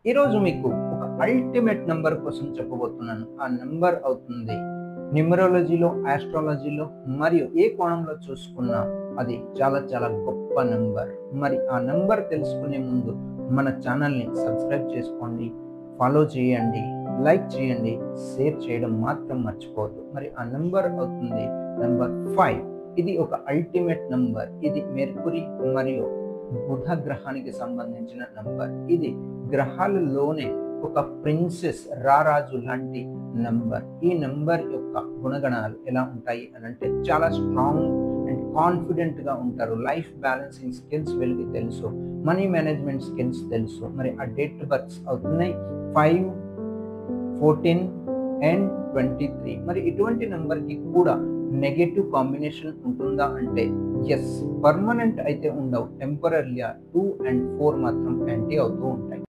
ఈరోజు మీకు ఒక అల్టిమేట్ నంబర్ కోసం చెప్పబోతున్నాను. ఆ నంబర్ అవుతుంది న్యూమరాలజీలో, ఆస్ట్రాలజీలో మరియు ఏ కోణంలో చూసుకున్నా అది చాలా చాలా గొప్ప నంబర్. మరి ఆ నంబర్ తెలుసుకునే ముందు మన ఛానల్ని సబ్స్క్రైబ్ చేసుకోండి, ఫాలో చేయండి, లైక్ చేయండి, షేర్ చేయడం మాత్రం మర్చిపోవద్దు. మరి ఆ నంబర్ అవుతుంది నంబర్ 5. ఇది ఒక అల్టిమేట్ నంబర్. ఇది మెర్కురీ మరియు బుధ గ్రహానికి సంబంధించిన నంబర్. ఇది గ్రహాలలోనే ఒక ప్రిన్సెస్, రారాజు లాంటి నంబర్. ఈ నంబర్ యొక్క గుణగణాలు ఎలా ఉంటాయి అని అంటే చాలా స్ట్రాంగ్ అండ్ కాన్ఫిడెంట్ గా ఉంటారు. లైఫ్ బ్యాలెన్సింగ్ స్కిల్స్ వీళ్ళకి తెలుసు, మనీ మేనేజ్మెంట్ స్కిల్స్ తెలుసు. మరి ఆ డేట్ బర్త్స్ అవుతున్నాయి 5, 14 అండ్ 23. మరి ఇటువంటి నంబర్కి కూడా నెగటివ్ కాంబినేషన్ ఉంటుందా అంటే ఎస్, పర్మనెంట్ అయితే ఉండవు. టెంపరీగా 2 and 4 మాత్రం యాంటీ అవుతూ ఉంటాయి.